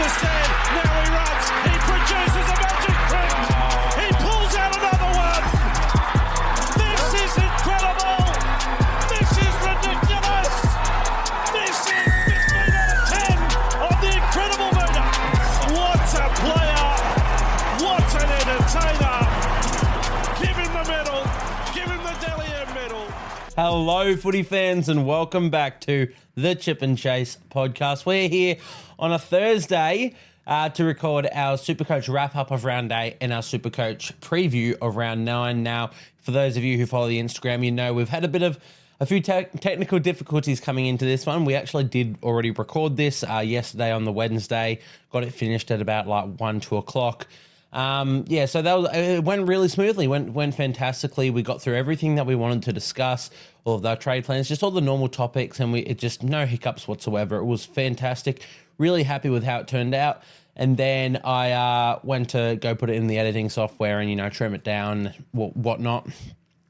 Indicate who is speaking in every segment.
Speaker 1: the stand. Now he runs. He produces a magic print. He pulls out another one. This is incredible. This is ridiculous. This is 15 out of 10 on the incredible meter. What a player. What an entertainer. Give him the medal. Give him the Dally M medal.
Speaker 2: Hello, footy fans, and welcome back to the Chip and Chase podcast. We're here on a Thursday to record our Supercoach wrap-up of Round 8 and our Supercoach preview of Round 9. Now, for those of you who follow the Instagram, you know we've had a few technical difficulties coming into this one. We actually did already record this yesterday on the Wednesday. Got it finished at about like 1, 2 o'clock. So it went really smoothly, went fantastically. We got through everything that we wanted to discuss, all of our trade plans, just all the normal topics, and it just no hiccups whatsoever. It was fantastic. Really happy with how it turned out. And then I went to go put it in the editing software and, trim it down, whatnot,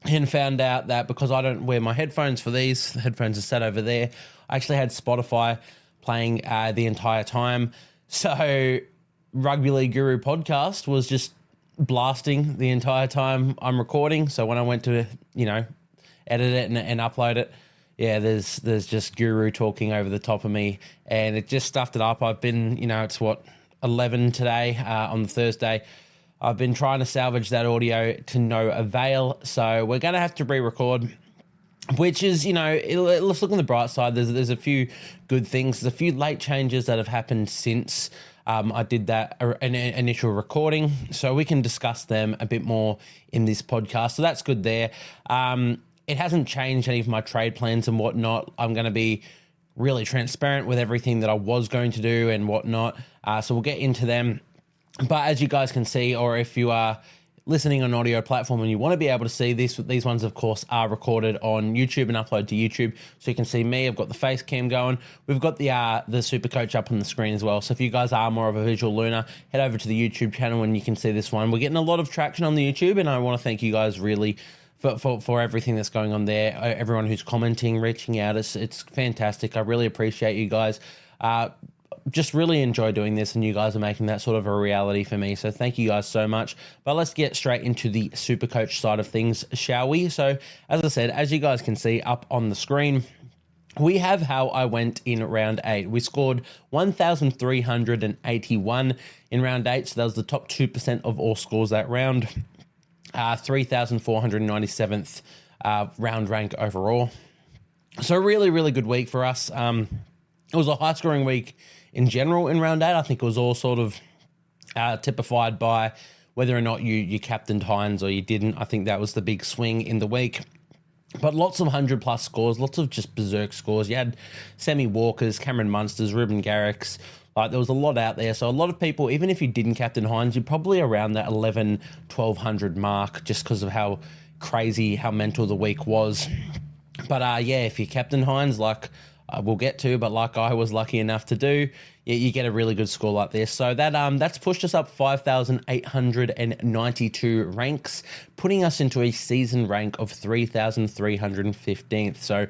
Speaker 2: and found out that because I don't wear my headphones for these, the headphones are set over there, I actually had Spotify playing the entire time. So Rugby League Guru podcast was just blasting the entire time I'm recording. So when I went to, edit it and upload it, there's just Guru talking over the top of me, and it just stuffed it up. I've been, it's 11 today on the Thursday. I've been trying to salvage that audio to no avail. So we're going to have to re-record, which is, let's look on the bright side. There's a few good things. There's a few late changes that have happened since I did that initial recording, so we can discuss them a bit more in this podcast. So that's good there. It hasn't changed any of my trade plans and whatnot. I'm going to be really transparent with everything that I was going to do and whatnot. So we'll get into them. But as you guys can see, or if you are listening on an audio platform and you want to be able to see these ones, of course, are recorded on YouTube and upload to YouTube. So you can see me. I've got the face cam going. We've got the Supercoach up on the screen as well. So if you guys are more of a visual learner, head over to the YouTube channel and you can see this one. We're getting a lot of traction on the YouTube, and I want to thank you guys really for everything that's going on there. Everyone who's commenting, reaching out, it's fantastic. I really appreciate you guys. Just really enjoy doing this, and you guys are making that sort of a reality for me. So thank you guys so much. But let's get straight into the Supercoach side of things, shall we? So as I said, as you guys can see up on the screen, we have how I went in round 8. We scored 1,381 in round 8. So that was the top 2% of all scores that round. 3,497th round rank overall. So really, really good week for us. It was a high scoring week in general in round 8. I think it was all sort of typified by whether or not you captained Hines or you didn't. I think that was the big swing in the week. But lots of 100-plus scores, lots of just berserk scores. You had Sammy Walkers, Cameron Munsters, Ruben Garricks. There was a lot out there. So a lot of people, even if you didn't captain Hines, you're probably around that 1,100 mark just because of how crazy, how mental the week was. But if you captain Hines, we'll get to, but like I was lucky enough to do, you get a really good score like this. So that's pushed us up 5,892 ranks, putting us into a season rank of 3,315th. So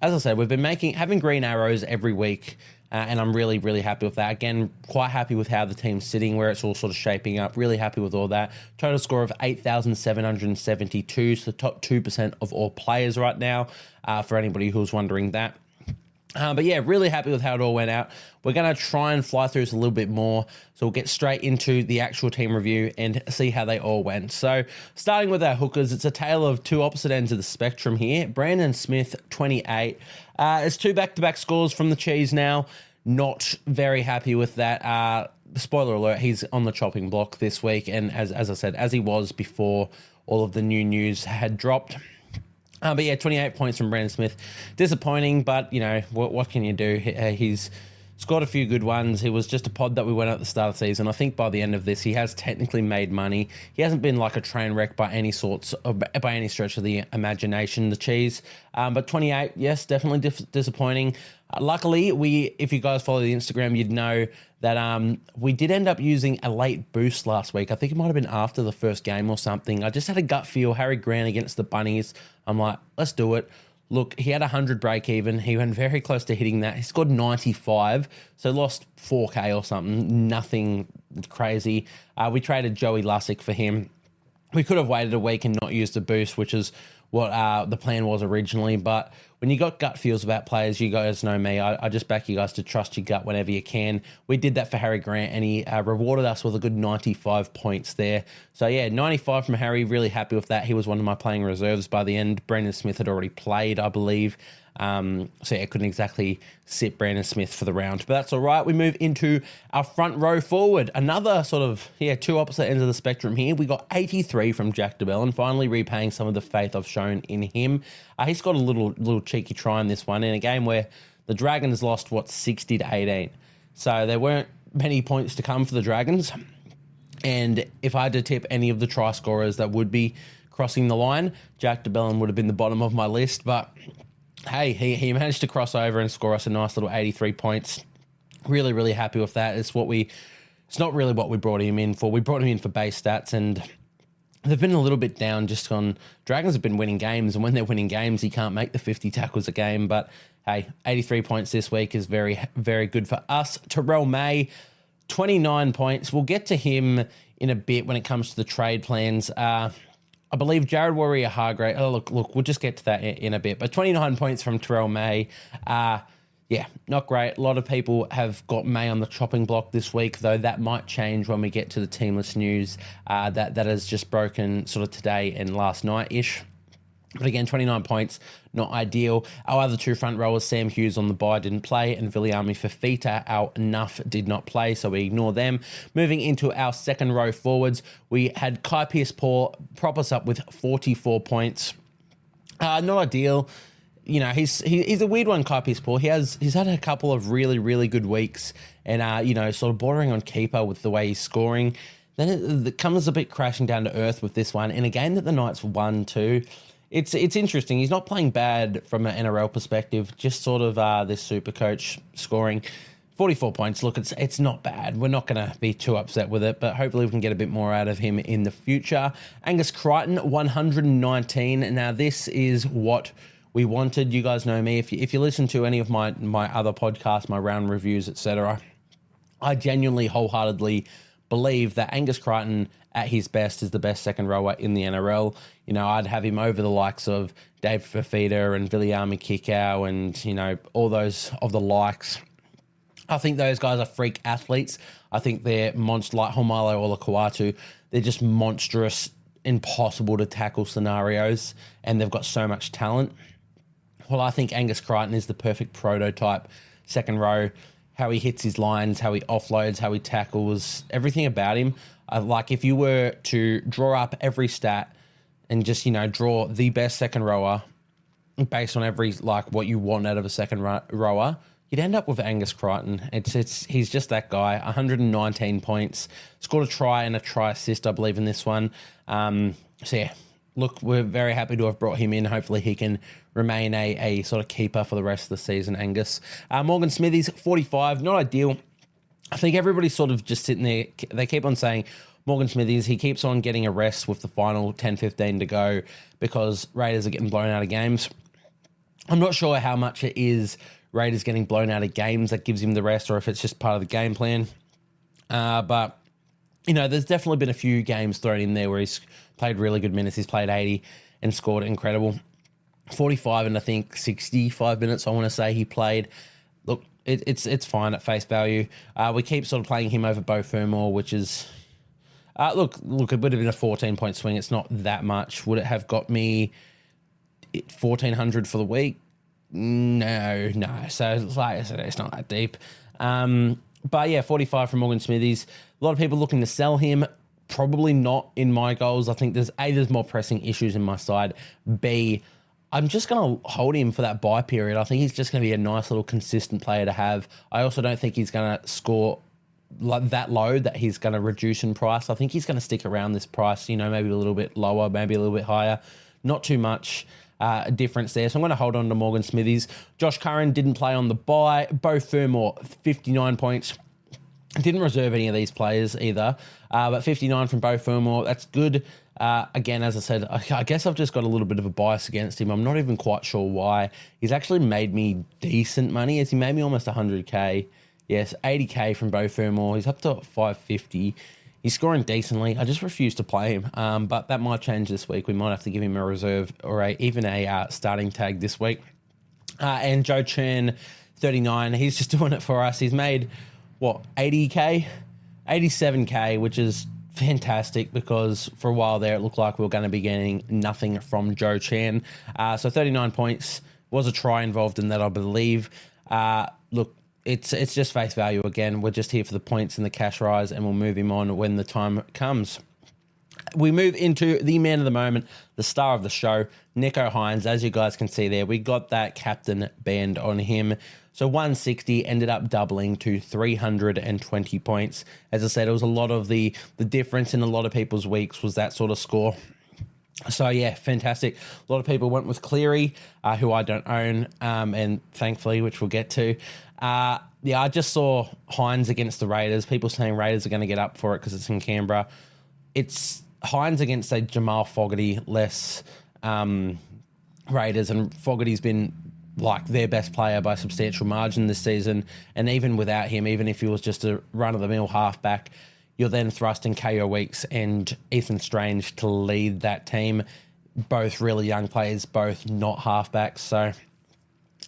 Speaker 2: as I said, we've been having green arrows every week, and I'm really, really happy with that. Again, quite happy with how the team's sitting, where it's all sort of shaping up. Really happy with all that. Total score of 8,772, so the top 2% of all players right now, for anybody who's wondering that. Really happy with how it all went out. We're going to try and fly through this a little bit more. So we'll get straight into the actual team review and see how they all went. So starting with our hookers, it's a tale of two opposite ends of the spectrum here. Brandon Smith, 28. It's 2 back-to-back scores from the Cheese now. Not very happy with that. Spoiler alert, he's on the chopping block this week. And as I said, as he was before all of the new news had dropped. 28 points from Brandon Smith. Disappointing, but, what can you do? He's scored a few good ones. He was just a pod that we went at the start of the season. I think by the end of this, he has technically made money. He hasn't been like a train wreck by any stretch of the imagination, the Cheese. But 28, yes, definitely disappointing. Luckily, if you guys follow the Instagram, you'd know that we did end up using a late boost last week. I think it might have been after the first game or something. I just had a gut feel, Harry Grant against the Bunnies. I'm like, let's do it. look, he had 100 break even. He went very close to hitting that. He scored 95, so lost 4K or something. Nothing crazy. We traded Joey Lussick for him. We could have waited a week and not used the boost, which is what the plan was originally. But when you got gut feels about players, you guys know me. I just back you guys to trust your gut whenever you can. We did that for Harry Grant, and he rewarded us with a good 95 points there. So, yeah, 95 from Harry. Really happy with that. He was one of my playing reserves by the end. Brandon Smith had already played, I believe. So, yeah, I couldn't exactly sit Brandon Smith for the round. But that's all right. We move into our front row forward. Another sort of, two opposite ends of the spectrum here. We got 83 from Jack DeBellin, finally repaying some of the faith I've shown in him. He's got a little cheeky try in this one in a game where the Dragons lost, 60 to 18. So there weren't many points to come for the Dragons. And if I had to tip any of the try scorers that would be crossing the line, Jack DeBellin would have been the bottom of my list. But hey, he managed to cross over and score us a nice little 83 points. Really, really happy with that. It's not really what we brought him in for. We brought him in for base stats, and they've been a little bit down just on... Dragons have been winning games, and when they're winning games, he can't make the 50 tackles a game. But hey, 83 points this week is very, very good for us. Terrell May, 29 points. We'll get to him in a bit when it comes to the trade plans. I believe Jared Warrior-Hargrave... Oh, look, we'll just get to that in a bit. But 29 points from Terrell May. Yeah, not great. A lot of people have got May on the chopping block this week, though that might change when we get to the teamless news that has just broken sort of today and last night-ish. But again, 29 points, not ideal. Our other two front rowers, Sam Hughes on the bye, didn't play, and Viliami Fafita, our Nuff, did not play, so we ignore them. Moving into our second row forwards, we had Kai Pearce-Paul prop us up with 44 points. Not ideal. You know, he's a weird one, Kai Pearce-Paul. He's had a couple of really, really good weeks and, sort of bordering on keeper with the way he's scoring. Then it comes a bit crashing down to earth with this one. In a game that the Knights won too, it's interesting. He's not playing bad from an NRL perspective, just sort of this Supercoach scoring. 44 points. Look, it's not bad. We're not going to be too upset with it, but hopefully we can get a bit more out of him in the future. Angus Crichton, 119. Now, this is what we wanted. You guys know me. If you listen to any of my other podcasts, my round reviews, etc., I genuinely, wholeheartedly believe that Angus Crichton at his best is the best second rower in the NRL. You know, I'd have him over the likes of Dave Fafita and Viliami Kikau and, all those of the likes. I think those guys are freak athletes. I think they're monster like Homalo or Lakawatu. They're just monstrous, impossible to tackle scenarios, and they've got so much talent. Well, I think Angus Crichton is the perfect prototype second row. How he hits his lines, how he offloads, how he tackles, everything about him. Like if you were to draw up every stat and just, draw the best second rower based on every, what you want out of a second rower, you'd end up with Angus Crichton. He's just that guy. 119 points. Scored a try and a try assist, I believe, in this one. Look, we're very happy to have brought him in. Hopefully he can remain a sort of keeper for the rest of the season, Angus. Morgan Smithies, 45. Not ideal. I think everybody's sort of just sitting there. They keep on saying Morgan Smithies, he keeps on getting a rest with the final 10-15 to go because Raiders are getting blown out of games. I'm not sure how much it is Raiders getting blown out of games that gives him the rest or if it's just part of the game plan. But, there's definitely been a few games thrown in there where he's played really good minutes. He's played 80 and scored incredible. 45 and I think 65 minutes, I want to say he played. Look, it's fine at face value. We keep sort of playing him over Beau Fermor, which is... Look, it would have been a 14-point swing. It's not that much. Would it have got me 1,400 for the week? No. So, like I said, it's not that deep. But yeah, 45 from Morgan Smithies. A lot of people looking to sell him. Probably not in my goals. I think there's more pressing issues in my side. B, I'm just going to hold him for that bye period. I think he's just going to be a nice little consistent player to have. I also don't think he's going to score like that low that he's going to reduce in price. I think he's going to stick around this price, maybe a little bit lower, maybe a little bit higher. Not too much difference there. So I'm going to hold on to Morgan Smithies. Josh Curran didn't play on the bye. Beau Fermor, 59 points. Didn't reserve any of these players either. But 59 from Beau Fermor, that's good. Again, as I said, I guess I've just got a little bit of a bias against him. I'm not even quite sure why. He's actually made me decent money. As he made me almost 100k. Yes, 80k from Beau Fermor. He's up to 550. He's scoring decently. I just refuse to play him, but that might change this week. We might have to give him a reserve or even a starting tag this week. And Joe Chen, 39. He's just doing it for us. He's made, 80k? 87k, which is fantastic because for a while there it looked like we were going to be getting nothing from Joe Chen. So 39 points. Was a try involved in that, I believe. Look, it's just face value again. We're just here for the points and the cash rise, and we'll move him on when the time comes. We move into the man of the moment, the star of the show, Nicho Hynes. As you guys can see there, we got that captain band on him. So 160 ended up doubling to 320 points. As I said, it was a lot of the difference in a lot of people's weeks was that sort of score. So, yeah, fantastic. A lot of people went with Cleary, who I don't own, and thankfully, which we'll get to. I just saw Hynes against the Raiders. People saying Raiders are going to get up for it because it's in Canberra. It's Hynes against a Jamal Fogarty-less Raiders, and Fogarty's been like their best player by a substantial margin this season. And even without him, even if he was just a run-of-the-mill halfback, you're then thrusting KO Weeks and Ethan Strange to lead that team. Both really young players, both not halfbacks. So,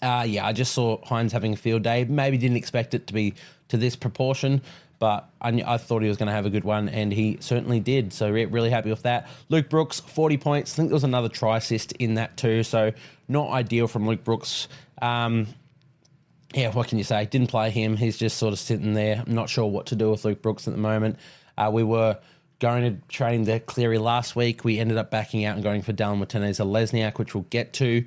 Speaker 2: I just saw Hynes having a field day. Maybe didn't expect it to be to this proportion, but I thought he was going to have a good one, and he certainly did. So, really happy with that. Luke Brooks, 40 points. I think there was another try assist in that too. So, not ideal from Luke Brooks. What can you say? Didn't play him. He's just sort of sitting there. I'm not sure what to do with Luke Brooks at the moment. We were going to train the Cleary last week. We ended up backing out and going for Dallin Watene-Zelezniak, which we'll get to.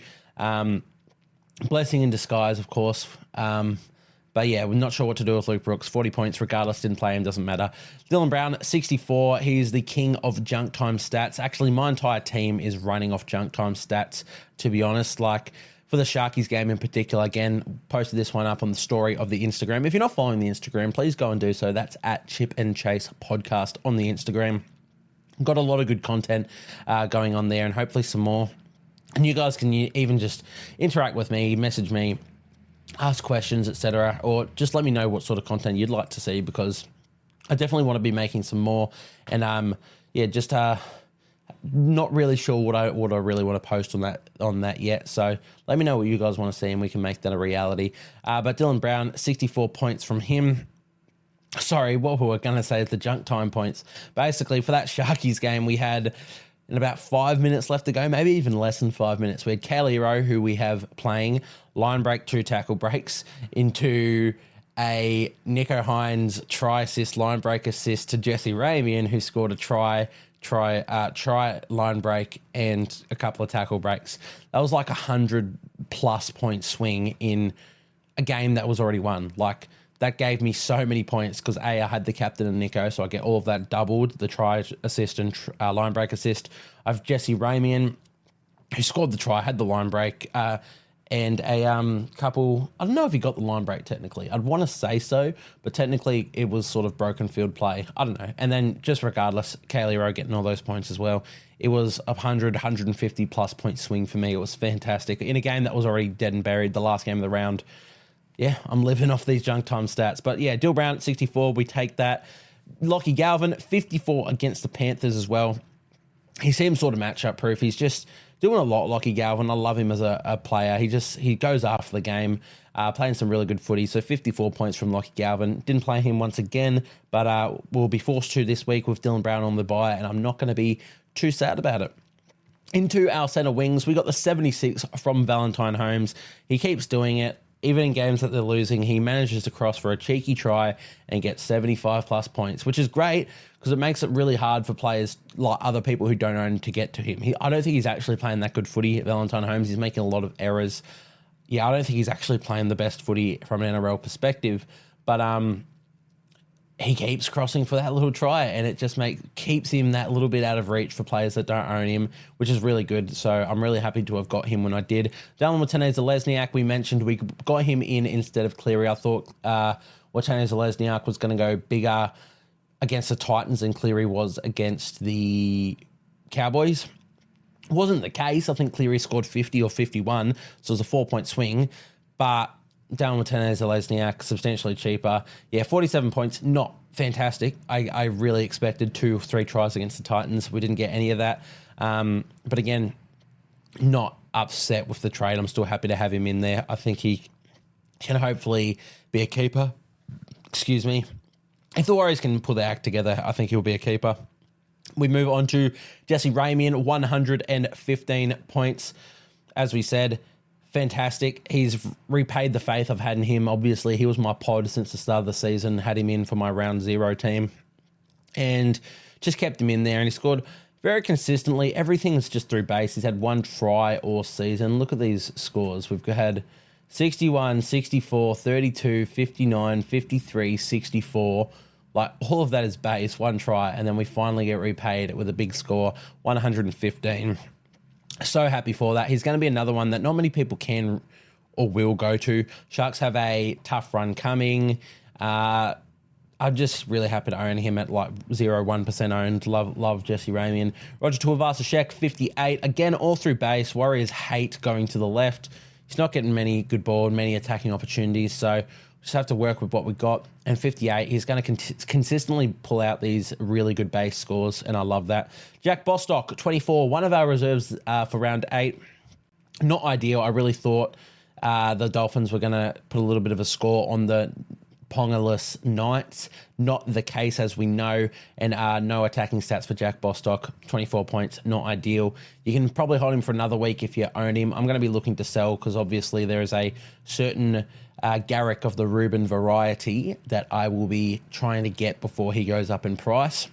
Speaker 2: Blessing in disguise, of course. But yeah, we're not sure what to do with Luke Brooks. 40 points, regardless, didn't play him, doesn't matter. Dylan Brown, 64. He's the king of junk time stats. Actually, my entire team is running off junk time stats, to be honest. Like, for the Sharkies game in particular, again, posted this one up on the story of the Instagram. If you're not following the Instagram, please go and do so. That's at Chip and Chase Podcast on the Instagram. Got a lot of good content going on there, and hopefully some more. And you guys can even just interact with me, message me, ask questions, etc., or just let me know what sort of content you'd like to see, because I definitely want to be making some more. And not really sure what I really want to post on that yet. So let me know what you guys want to see, and we can make that a reality. But Dylan Brown, 64 points from him. Sorry, what we were going to say is the junk time points. Basically, for that Sharkies game, we had in about 5 minutes left to go, maybe even less than 5 minutes. We had Kalero, who we have playing, line break, 2 tackle breaks, into a Nicho Hynes try assist, line break assist to Jesse Ramian, who scored a try, line break, and a couple of tackle breaks. That was like 100+ point swing in a game that was already won. Like, that gave me so many points because I had the captain and Nicho, so I get all of that doubled, the try assist and line break assist. I've Jesse Ramian, who scored the try, had the line break, and a couple, I don't know if he got the line break technically. I'd want to say so, but technically it was sort of broken field play. I don't know. And then just regardless, Kalero getting all those points as well. It was 150+ point swing for me. It was fantastic. In a game that was already dead and buried, the last game of the round. Yeah, I'm living off these junk time stats. But yeah, Dill Brown at 64, we take that. Lockie Galvin, 54 against the Panthers as well. He seems sort of matchup proof. He's just doing a lot, Lockie Galvin. I love him as a player. He goes after the game, playing some really good footy. So 54 points from Lockie Galvin. Didn't play him once again, but we'll be forced to this week with Dylan Brown on the bye, and I'm not going to be too sad about it. Into our centre wings, we got the 76 from Valentine Holmes. He keeps doing it. Even in games that they're losing, he manages to cross for a cheeky try and get 75+ points, which is great because it makes it really hard for players like other people who don't own to get to him. I don't think he's actually playing that good footy at Valentine Holmes. He's making a lot of errors. Yeah, I don't think he's actually playing the best footy from an NRL perspective, but he keeps crossing for that little try, and it just keeps him that little bit out of reach for players that don't own him, which is really good. So I'm really happy to have got him when I did. Dallin Watene-Zelezniak, we mentioned we got him in instead of Cleary. I thought Watene-Zelezniak was going to go bigger against the Titans than Cleary was against the Cowboys. Wasn't the case. I think Cleary scored 50 or 51, so it was a 4-point swing. But Dallin Watene-Zelezniak, substantially cheaper. Yeah, 47 points, not fantastic. I really expected 2 or 3 tries against the Titans. We didn't get any of that. But again, not upset with the trade. I'm still happy to have him in there. I think he can hopefully be a keeper. Excuse me. If the Warriors can pull their act together, I think he'll be a keeper. We move on to Jesse Ramian, 115 points. As we said, fantastic. He's repaid the faith I've had in him. Obviously, he was my pod since the start of the season. Had him in for my round 0 team. And just kept him in there. And he scored very consistently. Everything's just through base. He's had 1 try all season. Look at these scores. We've had 61, 64, 32, 59, 53, 64. Like, all of that is base, 1 try, and then we finally get repaid with a big score, 115. So happy for that. He's going to be another one that not many people can or will go to. Sharks have a tough run coming. I'm just really happy to own him at like 0.1% owned. Love Jesse Ramian. Roger Tuivasa-Sheck, 58. Again, all through base. Warriors hate going to the left. He's not getting many good ball, many attacking opportunities, so just have to work with what we got. And 58, he's going to consistently pull out these really good base scores, and I love that. Jack Bostock, 24, one of our reserves for round 8. Not ideal. I really thought the Dolphins were going to put a little bit of a score on the Pongaless Knights. Not the case, as we know, and no attacking stats for Jack Bostock. 24 points, not ideal. You can probably hold him for another week if you own him. I'm going to be looking to sell because obviously there is a certain Garrick of the Reuben variety that I will be trying to get before he goes up in price.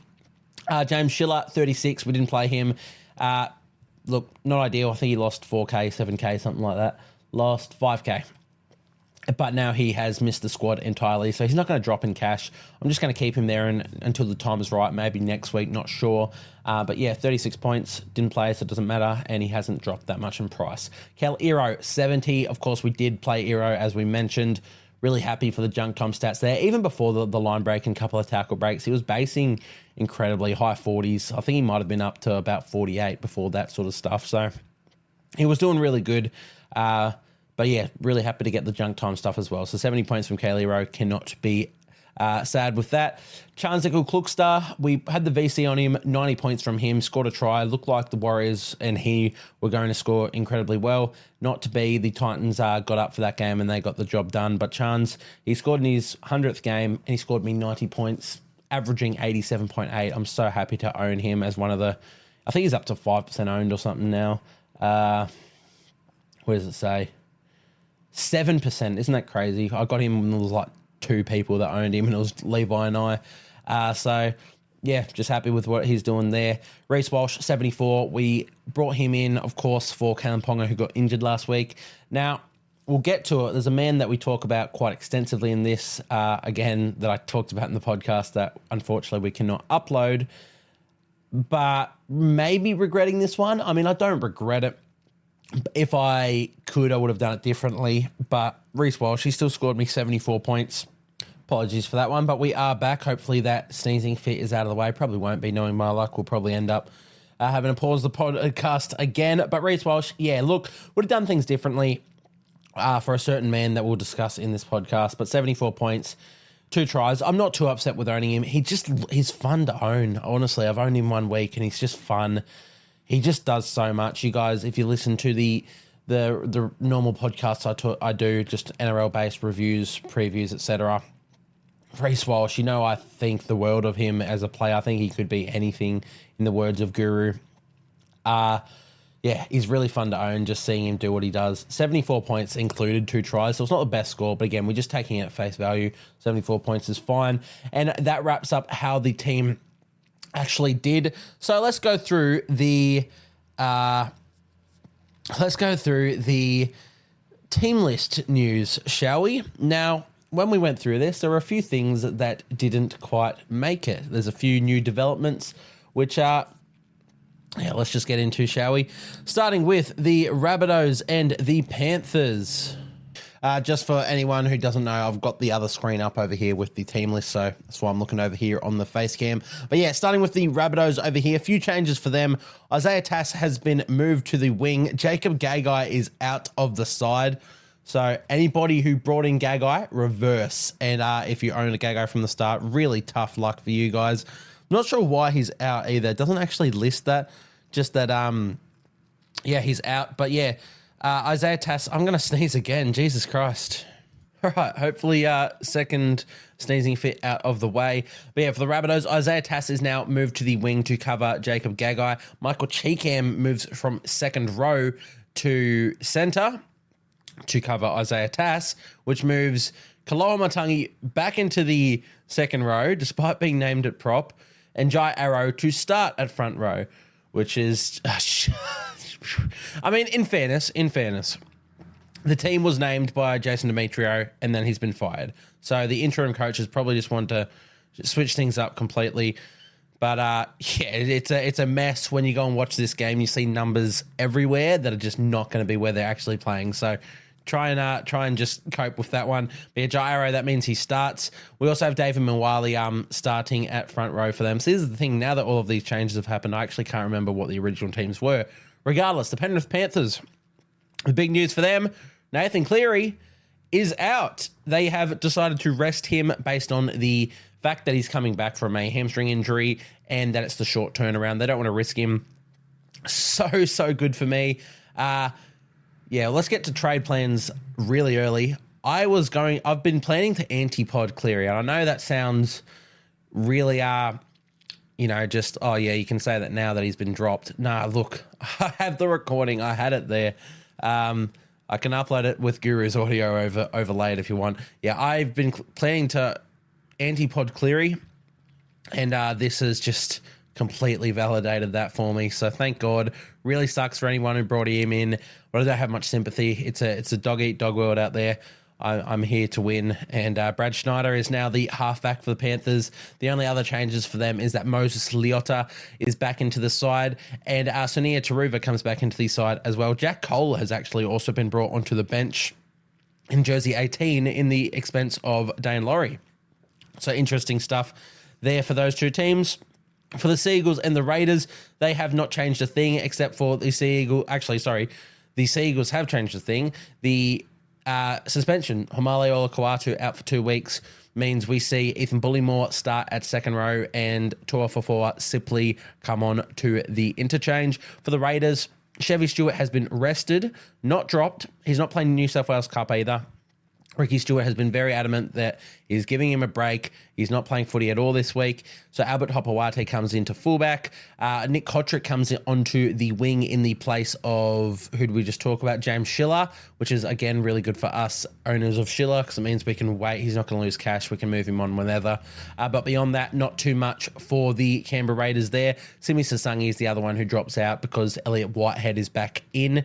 Speaker 2: James Schiller, 36. We didn't play him. Look, not ideal. I think he lost 4K, 7K, something like that. Lost 5K. But now he has missed the squad entirely, so he's not going to drop in cash. I'm just going to keep him there until the time is right, maybe next week, not sure. But yeah, 36 points, didn't play, so it doesn't matter, and he hasn't dropped that much in price. Kel Iro, 70. Of course, we did play Iro, as we mentioned. Really happy for the junk time stats there. Even before the line break and a couple of tackle breaks, he was basing incredibly high 40s. I think he might have been up to about 48 before that sort of stuff. So he was doing really good. But yeah, really happy to get the junk time stuff as well. So 70 points from Kaylee Rowe, cannot be sad with that. Charnzicle Klookstar, we had the VC on him, 90 points from him, scored a try. Looked like the Warriors and he were going to score incredibly well. Not to be, the Titans got up for that game and they got the job done. But Charns, he scored in his 100th game and he scored me 90 points, averaging 87.8. I'm so happy to own him as one of the, I think he's up to 5% owned or something now. What does it say? 7%. Isn't that crazy? I got him when there was like 2 people that owned him, and it was Levi and I. So, yeah, just happy with what he's doing there. Reece Walsh, 74. We brought him in, of course, for Callum Ponga, who got injured last week. Now, we'll get to it. There's a man that we talk about quite extensively in this, again, that I talked about in the podcast that, unfortunately, we cannot upload. But maybe regretting this one. I mean, I don't regret it. If I could, I would have done it differently. But Reece Walsh, he still scored me 74 points. Apologies for that one. But we are back. Hopefully that sneezing fit is out of the way. Probably won't be, knowing my luck. We'll probably end up having to pause the podcast again. But Reece Walsh, yeah, look, would have done things differently for a certain man that we'll discuss in this podcast. But 74 points, 2 tries. I'm not too upset with owning him. He's fun to own. Honestly, I've owned him 1 week and he's just fun. He just does so much. You guys, if you listen to the normal podcasts I do, just NRL-based reviews, previews, etc. Reece Walsh, you know, I think the world of him as a player. I think he could be anything, in the words of Guru. Yeah, he's really fun to own, just seeing him do what he does. 74 points included 2 tries, so it's not the best score, but again, we're just taking it at face value. 74 points is fine. And that wraps up how the team actually did. So let's go through the team list news, shall we? Now, when we went through this, there were a few things that didn't quite make it. There's a few new developments, which are, let's just get into, shall we? Starting with the Rabbitohs and the Panthers. Just for anyone who doesn't know, I've got the other screen up over here with the team list, so that's why I'm looking over here on the face cam. But yeah, starting with the Rabbitohs over here, a few changes for them. Isaiah Tass has been moved to the wing. Jacob Gagai is out of the side. So anybody who brought in Gagai, reverse. And if you own a Gagai from the start, really tough luck for you guys. Not sure why he's out either. It doesn't actually list that. Just that, yeah, he's out. But yeah, Isaiah Tass, I'm going to sneeze again. Jesus Christ. All right, hopefully second sneezing fit out of the way. But yeah, for the Rabbitohs, Isaiah Tass is now moved to the wing to cover Jacob Gagai. Michael Cheekham moves from second row to centre to cover Isaiah Tass, which moves Kaloa Matangi back into the second row, despite being named at prop, and Jai Arrow to start at front row, which is... I mean, in fairness, the team was named by Jason Demetrio, and then he's been fired. So the interim coaches probably just want to switch things up completely. But yeah, it's a mess when you go and watch this game. You see numbers everywhere that are just not going to be where they're actually playing. So try and just cope with that one. But yeah, Jairo, that means he starts. We also have David Mwali starting at front row for them. So this is the thing. Now that all of these changes have happened, I actually can't remember what the original teams were. Regardless, the Penrith Panthers, the big news for them, Nathan Cleary is out. They have decided to rest him based on the fact that he's coming back from a hamstring injury and that it's the short turnaround. They don't want to risk him. So good for me. Yeah, let's get to trade plans really early. I've been planning to anti-pod Cleary, and I know that sounds really, just, oh yeah, you can say that now that he's been dropped. Nah, look, I have the recording. I had it there. I can upload it with Guru's audio overlaid if you want. Yeah, I've been planning to anti-pod Cleary, and this has just completely validated that for me. So thank God. Really sucks for anyone who brought him in, but I don't have much sympathy. It's a dog-eat-dog world out there. I'm here to win, and Brad Schneider is now the halfback for the Panthers. The only other changes for them is that Moses Leota is back into the side, and Sonia Taruva comes back into the side as well. Jack Cole has actually also been brought onto the bench in jersey 18 in the expense of Dane Laurie. So interesting stuff there for those two teams. For the Seagulls and the Raiders, they have not changed a thing except for the Seagulls. Actually, sorry, the Seagulls have changed a thing. The suspension, Homale Olakau'atu out for 2 weeks, means we see Ethan Bullymore start at second row and Tuafofoa Sipley come on to the interchange. For the Raiders, Chevy Stewart has been rested, not dropped. He's not playing New South Wales Cup either. Ricky Stewart has been very adamant that he's giving him a break. He's not playing footy at all this week. So Albert Hopewate comes into fullback. Nick Kotrick comes onto the wing in the place of, who did we just talk about? James Schiller, which is, again, really good for us owners of Schiller because it means we can wait. He's not going to lose cash. We can move him on whenever. But beyond that, not too much for the Canberra Raiders there. Simi Sasangi is the other one who drops out because Elliot Whitehead is back in.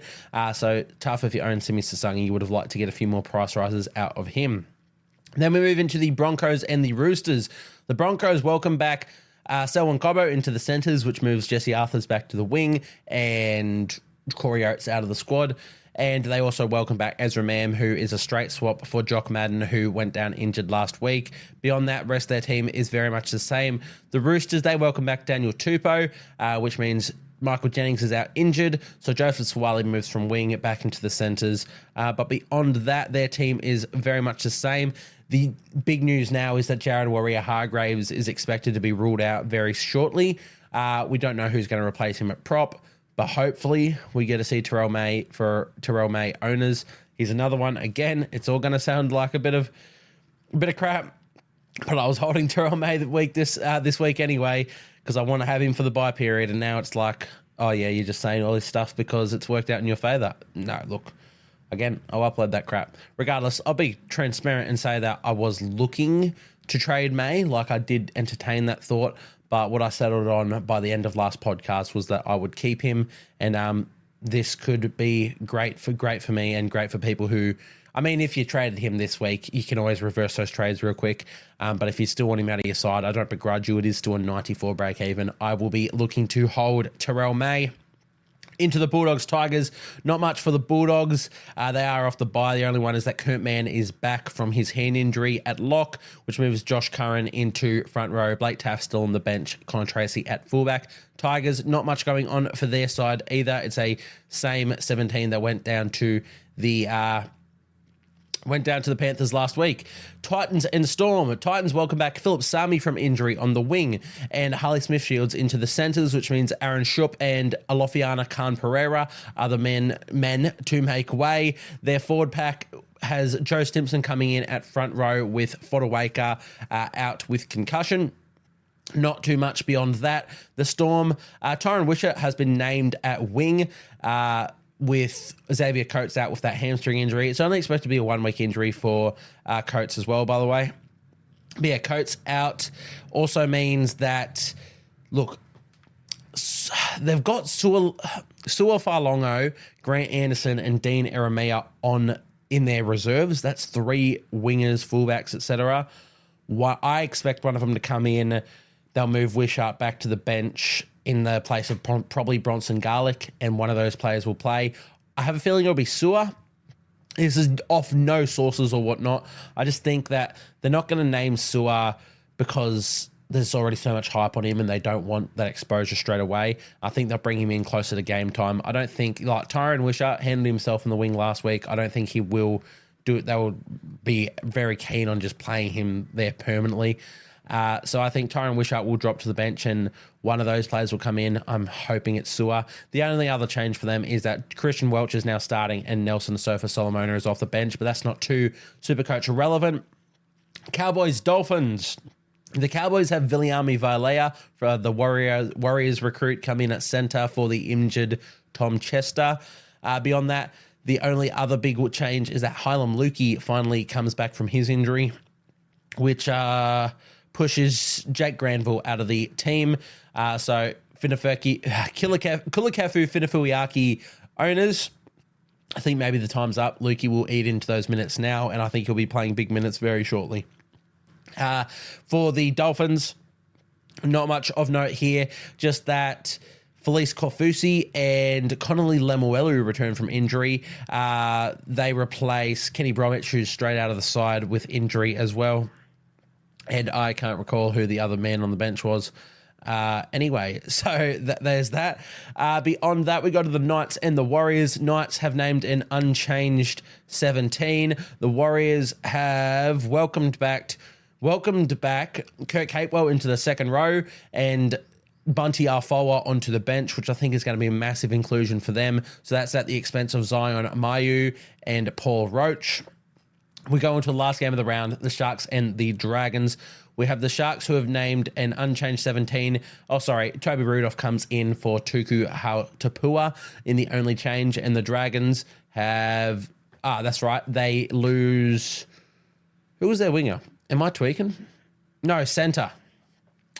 Speaker 2: So tough if you own Simi Sasangi. You would have liked to get a few more price rises out of him. Then we move into the Broncos and the Roosters. The Broncos welcome back Selwyn Cobbo into the centres, which moves Jesse Arthurs back to the wing and Corey Oates out of the squad. And they also welcome back Ezra Mam, who is a straight swap for Jock Madden, who went down injured last week. Beyond that, rest of their team is very much the same. The Roosters, they welcome back Daniel Tupou, which means Michael Jennings is out injured, so Joseph Suwali moves from wing back into the centres. But beyond that, their team is very much the same. The big news now is that Jared Warrior-Hargraves is expected to be ruled out very shortly. We don't know who's going to replace him at prop, but hopefully we get to see Terrell May for Terrell May owners. He's another one. Again, it's all going to sound like a bit of crap, but I was holding Terrell May this week anyway because I want to have him for the bye period, and now it's like, oh yeah, you're just saying all this stuff because it's worked out in your favour. No, look. Again, I'll upload that crap. Regardless, I'll be transparent and say that I was looking to trade May, like I did entertain that thought, but what I settled on by the end of last podcast was that I would keep him, and this could be great for me and great for people who, I mean, if you traded him this week, you can always reverse those trades real quick, but if you still want him out of your side, I don't begrudge you. It is still a 94 break even. I will be looking to hold Terrell May. Into the Bulldogs Tigers, not much for the Bulldogs. They are off the bye. The only one is that Kurt Mann is back from his hand injury at lock, which moves Josh Curran into front row. Blake Taft still on the bench. Connor Tracy at fullback. Tigers, not much going on for their side either. It's a same 17 that went down to the Panthers last week. Titans and Storm. Titans welcome back Philip Sami from injury on the wing and Harley Smith-Shields into the centres, which means Aaron Shupp and Alofiana Khan Pereira are the men to make way. Their forward pack has Joe Stimson coming in at front row with Fodawaker out with concussion. Not too much beyond that. The Storm, Tyron Wisher has been named at wing, with Xavier Coates out with that hamstring injury. It's only expected to be a 1 week injury for Coates as well, by the way. But yeah, Coates out also means that, look, they've got Sua Farlongo, Grant Anderson, and Dean Eremia in their reserves. That's 3 wingers, fullbacks, etc. I expect one of them to come in. They'll move Wishart back to the bench in the place of probably Bronson Garlick, and one of those players will play. I have a feeling it'll be Sua. This is off no sources or whatnot. I just think that they're not going to name Sua because there's already so much hype on him and they don't want that exposure straight away. I think they'll bring him in closer to game time. I don't think, like Tyron Wishart handled himself in the wing last week, I don't think he will do it. They will be very keen on just playing him there permanently. So I think Tyron Wishart will drop to the bench and one of those players will come in. I'm hoping it's Sua. The only other change for them is that Christian Welch is now starting and Nelson Sofa Solomona is off the bench, but that's not too Supercoach relevant. Cowboys Dolphins. The Cowboys have Viliami Vailea for the Warriors recruit come in at centre for the injured Tom Chester. Beyond that, the only other big change is that Hylam Lukey finally comes back from his injury, which pushes Jake Granville out of the team. So Kulikafu Finafuiaki owners, I think maybe the time's up. Lukey will eat into those minutes now, and I think he'll be playing big minutes very shortly. For the Dolphins, not much of note here, just that Felice Kofusi and Connolly Lemuelu return from injury. They replace Kenny Bromwich, who's straight out of the side with injury as well. And I can't recall who the other man on the bench was. Anyway, so there's that. Beyond that, we go to the Knights and the Warriors. Knights have named an unchanged 17. The Warriors have welcomed back Kurt Capewell into the second row and Bunty Arfoa onto the bench, which I think is going to be a massive inclusion for them. So that's at the expense of Zion Mayu and Paul Roach. We go into the last game of the round, the Sharks and the Dragons. We have the Sharks who have named an unchanged 17. Oh, sorry, Toby Rudolph comes in for Tuku Hautapua in the only change. And the Dragons have... that's right, they lose... Who was their winger? Am I tweaking? No, centre.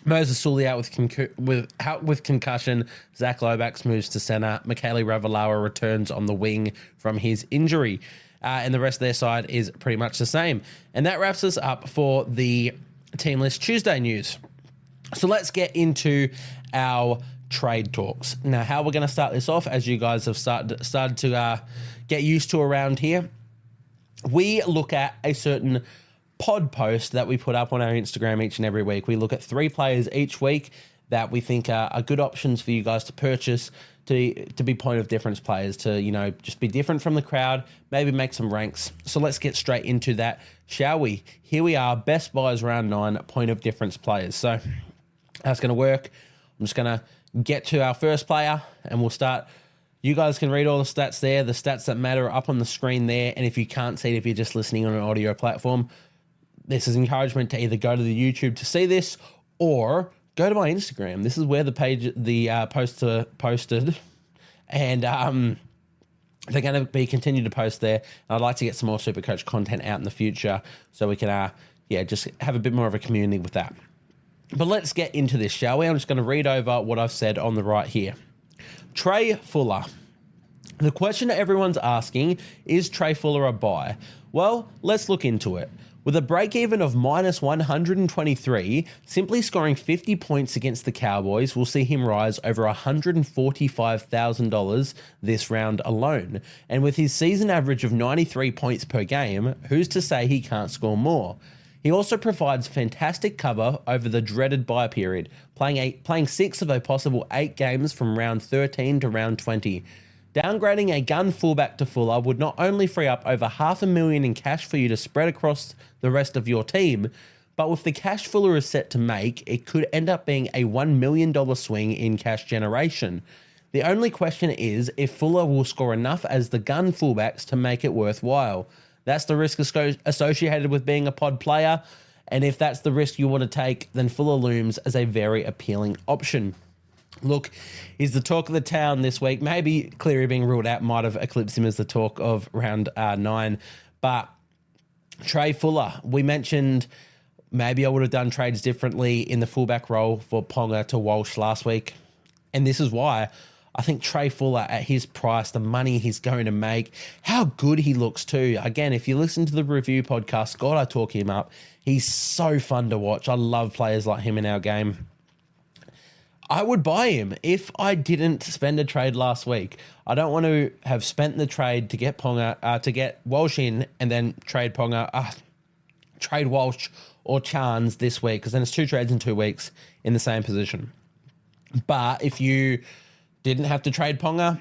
Speaker 2: Moses Sully out with concussion. Zach Lomax moves to centre. Michaeli Ravalawa returns on the wing from his injury. And the rest of their side is pretty much the same. And that wraps us up for the Team List Tuesday news. So let's get into our trade talks. Now, how we're going to start this off, as you guys have started to get used to around here, we look at a certain pod post that we put up on our Instagram each and every week. We look at 3 players each week that we think are good options for you guys to purchase, to be point of difference players, to, just be different from the crowd, maybe make some ranks. So let's get straight into that, shall we? Here we are, best buys round 9, point of difference players. So that's going to work. I'm just going to get to our first player and we'll start. You guys can read all the stats there. The stats that matter are up on the screen there. And if you can't see it, if you're just listening on an audio platform, this is encouragement to either go to the YouTube to see this or go to my Instagram. This is where the posts are posted, and they're going to be continued to post there. And I'd like to get some more Supercoach content out in the future so we can, just have a bit more of a community with that. But let's get into this, shall we? I'm just going to read over what I've said on the right here. Trai Fuller. The question everyone's asking, is Trai Fuller a buy? Well, let's look into it. With a break-even of minus 123, simply scoring 50 points against the Cowboys will see him rise over $145,000 this round alone. And with his season average of 93 points per game, who's to say he can't score more? He also provides fantastic cover over the dreaded bye period, playing 6 of a possible 8 games from round 13 to round 20. Downgrading a gun fullback to Fuller would not only free up over $500,000 in cash for you to spread across the rest of your team, but with the cash Fuller is set to make, it could end up being a $1 million swing in cash generation. The only question is if Fuller will score enough as the gun fullbacks to make it worthwhile. That's the risk associated with being a pod player, and if that's the risk you want to take, then Fuller looms as a very appealing option. Look, he's the talk of the town this week. Maybe Cleary being ruled out might have eclipsed him as the talk of round 9. But Trai Fuller, we mentioned maybe I would have done trades differently in the fullback role for Ponga to Walsh last week. And this is why I think Trai Fuller at his price, the money he's going to make, how good he looks too. Again, if you listen to the review podcast, God, I talk him up. He's so fun to watch. I love players like him in our game. I would buy him if I didn't spend a trade last week. I don't want to have spent the trade to get Ponga, to get Walsh in, and then trade Ponga, trade Walsh or Chance this week, because then it's 2 trades in 2 weeks in the same position. But if you didn't have to trade Ponga,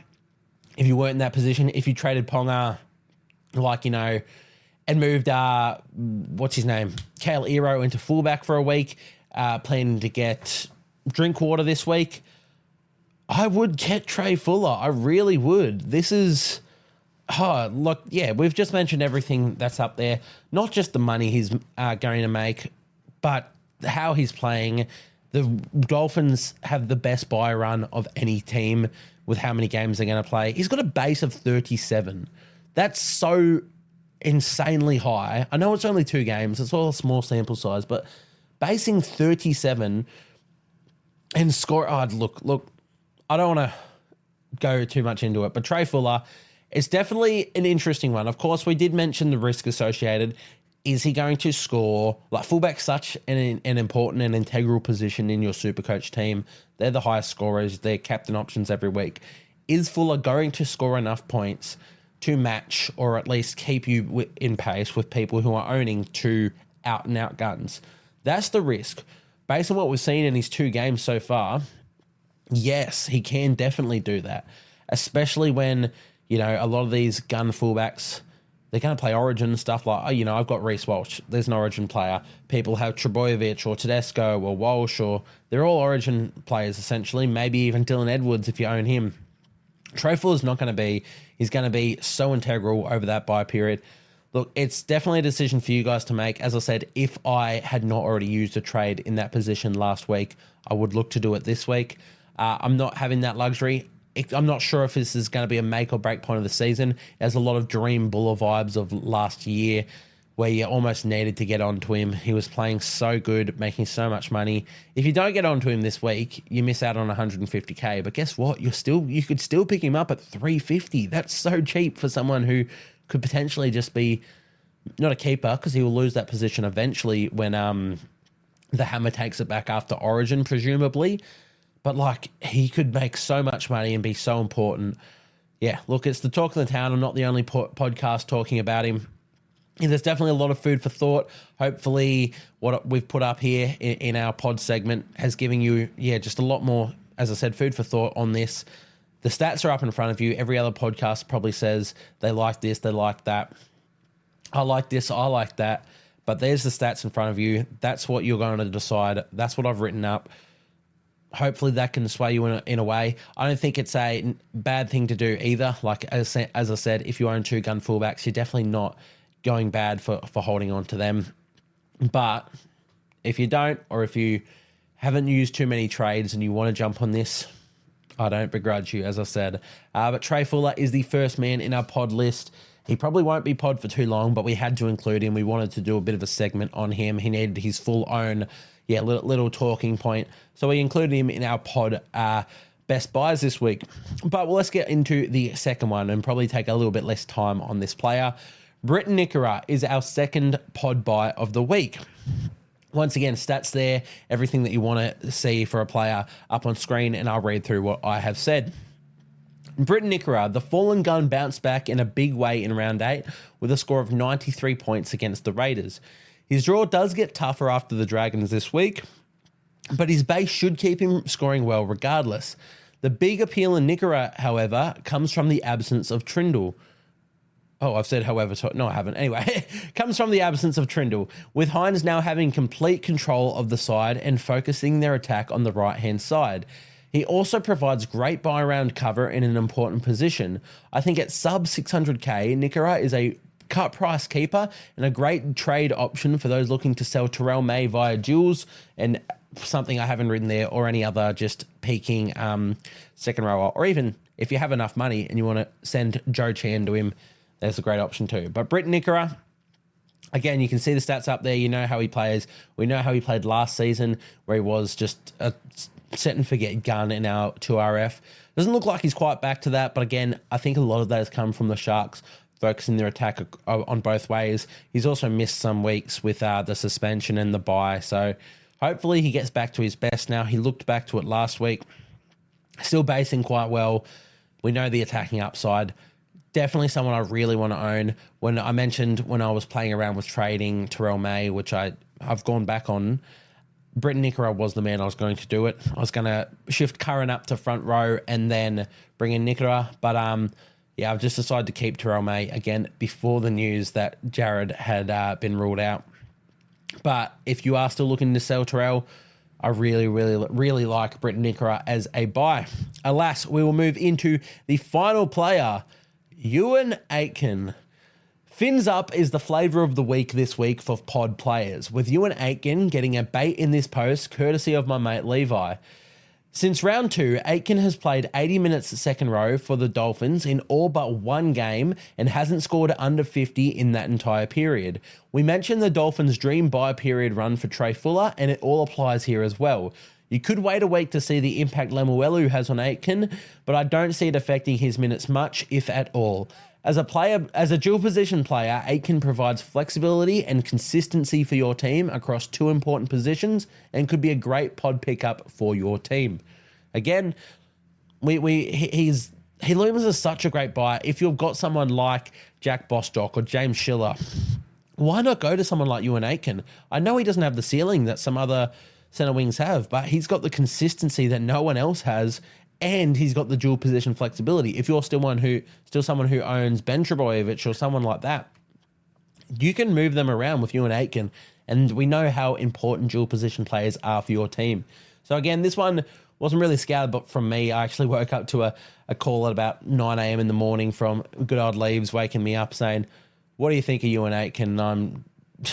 Speaker 2: if you weren't in that position, if you traded Ponga, and moved, what's his name, Kale Ero into fullback for a week, planning to get Drinkwater this week, I would get Trai Fuller. I really would. This is, look, yeah, we've just mentioned everything that's up there. Not just the money he's going to make, but how he's playing. The Dolphins have the best buy run of any team with how many games they're going to play. He's got a base of 37. That's so insanely high. I know it's only 2 games. It's all a small sample size, but basing 37 and score. Look, I don't want to go too much into it, but Trai Fuller, it's definitely an interesting one. Of course, we did mention the risk associated. Is he going to score? Like, fullback's such an important and integral position in your Supercoach team. They're the highest scorers. They're captain options every week. Is Fuller going to score enough points to match or at least keep you in pace with people who are owning 2 out-and-out guns? That's the risk. Based on what we've seen in his 2 games so far, yes, he can definitely do that. Especially when, a lot of these gun fullbacks, they're going to play Origin and stuff like, I've got Reece Walsh. There's an Origin player. People have Trebojevic or Tedesco or Walsh, or they're all Origin players essentially. Maybe even Dylan Edwards if you own him. Trai Fuller's not going to be. He's going to be so integral over that bye period. Look, it's definitely a decision for you guys to make. As I said, if I had not already used a trade in that position last week, I would look to do it this week. I'm not having that luxury. I'm not sure if this is going to be a make or break point of the season. There's a lot of Dream Buller vibes of last year where you almost needed to get onto him. He was playing so good, making so much money. If you don't get onto him this week, you miss out on 150K. But guess what? You could still pick him up at 350. That's so cheap for someone who could potentially just be not a keeper, because he will lose that position eventually when the hammer takes it back after Origin, presumably. But, he could make so much money and be so important. Yeah, look, it's the talk of the town. I'm not the only podcast talking about him. Yeah, there's definitely a lot of food for thought. Hopefully what we've put up here in our pod segment has given you, just a lot more, as I said, food for thought on this. The stats are up in front of you. Every other podcast probably says they like this, they like that. I like this, I like that. But there's the stats in front of you. That's what you're going to decide. That's what I've written up. Hopefully that can sway you in a way. I don't think it's a bad thing to do either. As I said, if you own 2 gun fullbacks, you're definitely not going bad for holding on to them. But if you don't, or if you haven't used too many trades and you want to jump on this, I don't begrudge you, as I said. But Trai Fuller is the first man in our pod list. He probably won't be pod for too long, but we had to include him. We wanted to do a bit of a segment on him. He needed his full own, little talking point. So we included him in our pod best buys this week. But let's get into the second one and probably take a little bit less time on this player. Briton Nikora is our second pod buy of the week. Once again, stats there, everything that you want to see for a player up on screen, and I'll read through what I have said. Briton Nikora, the fallen gun, bounced back in a big way in round 8 with a score of 93 points against the Raiders. His draw does get tougher after the Dragons this week, but his base should keep him scoring well regardless. The big appeal in Nikora, however, comes from the absence of Trindle. Oh, I've said however. No, I haven't. Anyway, comes from the absence of Trindle, with Hines now having complete control of the side and focusing their attack on the right-hand side. He also provides great buy-around cover in an important position. I think at sub 600k, Nikora is a cut price keeper and a great trade option for those looking to sell Terrell May via Jules and something I haven't written there, or any other just peaking second rower, or even if you have enough money and you want to send Joe Chan to him, that's a great option too. But Briton Nikora, again, you can see the stats up there. You know how he plays. We know how he played last season, where he was just a set and forget gun in our 2RF. Doesn't look like he's quite back to that, but again, I think a lot of that has come from the Sharks focusing their attack on both ways. He's also missed some weeks with the suspension and the bye, so hopefully he gets back to his best now. He looked back to it last week. Still basing quite well. We know the attacking upside. Definitely someone I really want to own. When I mentioned when I was playing around with trading Terrell May, which I've gone back on, Briton Nikora was the man I was going to do it. I was going to shift Curran up to front row and then bring in Nikora. But yeah, I've just decided to keep Terrell May again before the news that Jared had been ruled out. But if you are still looking to sell Terrell, I really, really, really like Briton Nikora as a buy. Alas, we will move into the final player, Ewan Aitken. Fins up is the flavour of the week this week for pod players, with Ewan Aitken getting a bait in this post, courtesy of my mate Levi. Since round 2, Aitken has played 80 minutes at second row for the Dolphins in all but one game and hasn't scored under 50 in that entire period. We mentioned the Dolphins' dream buy period run for Trai Fuller, and it all applies here as well. You could wait a week to see the impact Lemuelu has on Aitken, but I don't see it affecting his minutes much, if at all. As a dual position player, Aitken provides flexibility and consistency for your team across two important positions and could be a great pod pickup for your team. Again, he looms as such a great buy. If you've got someone like Jack Bostock or James Schiller, why not go to someone like Ewan Aitken? I know he doesn't have the ceiling that some other centre wings have, but he's got the consistency that no one else has, and he's got the dual position flexibility. If you're still someone who owns Ben Trebojevic or someone like that, you can move them around with Ewan Aitken, and we know how important dual position players are for your team. So again, this one wasn't really scouted, but from me, I actually woke up to a call at about 9 a.m. in the morning from good old Leaves waking me up saying, "What do you think of Ewan Aitken?" And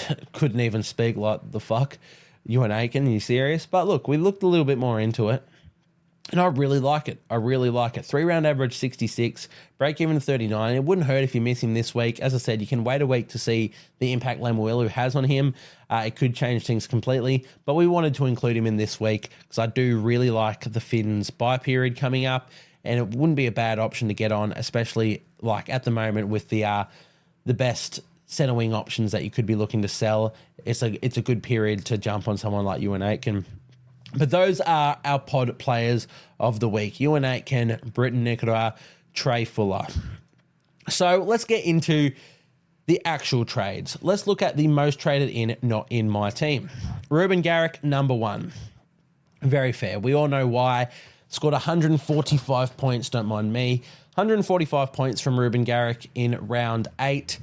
Speaker 2: I couldn't even speak, like, the fuck? Ewan Aitken, are you serious? But look, we looked a little bit more into it, and I really like it. 3-round average 66, break even 39. It wouldn't hurt if you miss him this week. As I said, you can wait a week to see the impact Lemuelu has on him. It could change things completely, but we wanted to include him in this week because I do really like the Finns buy period coming up, and it wouldn't be a bad option to get on, especially like at the moment with the best centre wing options that you could be looking to sell. It's a good period to jump on someone like Ewan Aitken. But those are our pod players of the week: Ewan Aitken, Briton Nikora, Trai Fuller. So let's get into the actual trades. Let's look at the most traded in, not in my team. Ruben Garrick, number 1. Very fair. We all know why. Scored 145 points, don't mind me. 145 points from Ruben Garrick in round 8.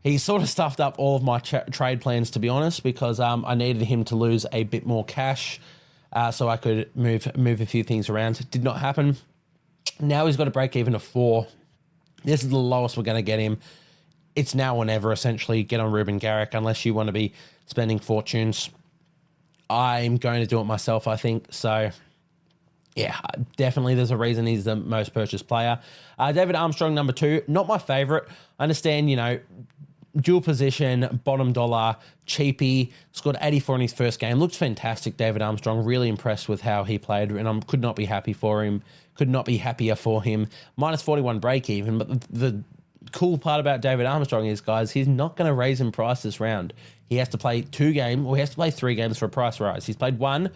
Speaker 2: He sort of stuffed up all of my trade plans, to be honest, because I needed him to lose a bit more cash so I could move a few things around. It did not happen. Now he's got a break even of 4. This is the lowest we're going to get him. It's now or never, essentially. Get on Ruben Garrick unless you want to be spending fortunes. I'm going to do it myself, I think. So, yeah, definitely there's a reason he's the most purchased player. David Armstrong, number 2. Not my favourite. I understand, dual position, bottom dollar, cheapy, scored 84 in his first game. Looked fantastic, David Armstrong. Really impressed with how he played, and I could not be happier for him. Could not be happier for him. Minus 41 break even, but the cool part about David Armstrong is, guys, he's not going to raise in price this round. He has to play 2 games, or he has to play 3 games for a price rise. He's played 1.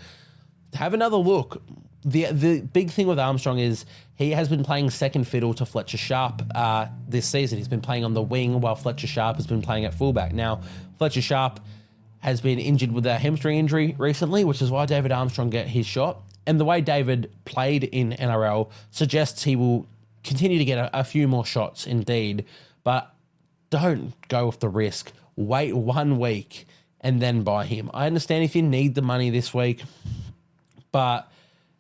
Speaker 2: Have another look. The big thing with Armstrong is he has been playing second fiddle to Fletcher Sharp this season. He's been playing on the wing while Fletcher Sharp has been playing at fullback. Now, Fletcher Sharp has been injured with a hamstring injury recently, which is why David Armstrong get his shot. And the way David played in NRL suggests he will continue to get a few more shots indeed, but don't go with the risk. Wait 1 week and then buy him. I understand if you need the money this week, but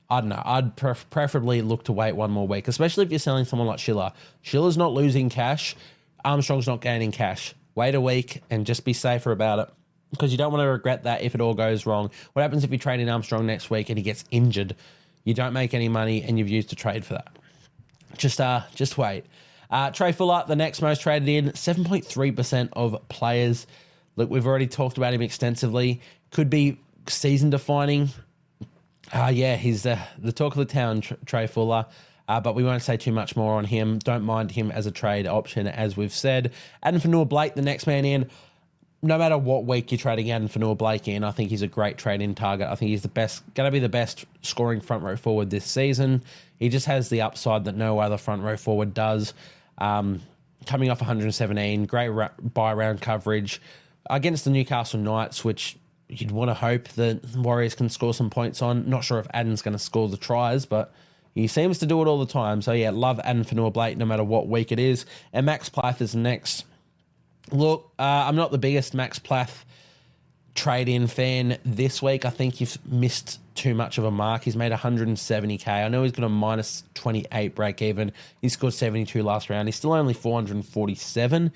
Speaker 2: I don't know. I'd preferably look to wait 1 more week, especially if you're selling someone like Schiller. Schiller's not losing cash. Armstrong's not gaining cash. Wait a week and just be safer about it, because you don't want to regret that if it all goes wrong. What happens if you trade in Armstrong next week and he gets injured? You don't make any money and you've used a trade for that. Just wait. Trai Fuller, the next most traded in, 7.3% of players. Look, we've already talked about him extensively. Could be season defining. He's the talk of the town, Trai Fuller. But we won't say too much more on him. Don't mind him as a trade option, as we've said. Adam Fanua-Blake, the next man in. No matter what week you're trading Adam Fanua-Blake in, I think he's a great trade-in target. I think he's going to be the best scoring front row forward this season. He just has the upside that no other front row forward does. Coming off 117, great buy round coverage against the Newcastle Knights, which you'd want to hope the Warriors can score some points on. Not sure if Adam's going to score the tries, but he seems to do it all the time. So yeah, love Adam Fanua-Blake no matter what week it is. And Max Plath is next. Look, I'm not the biggest Max Plath trade-in fan this week. I think you've missed too much of a mark. He's made 170k. I know he's got a minus 28 break even. He scored 72 last round. He's still only 447,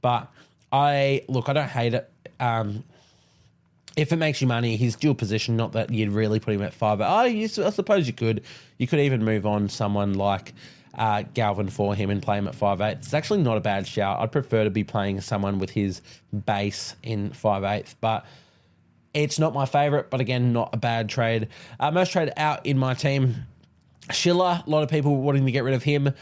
Speaker 2: but I don't hate it. If it makes you money, he's dual position. Not that you'd really put him at 5. I suppose you could. You could even move on someone like Galvin for him and play him at 5'8". It's actually not a bad shout. I'd prefer to be playing someone with his base in 5'8", but it's not my favourite, but again, not a bad trade. Most trade out in my team, Schiller. A lot of people wanting to get rid of him.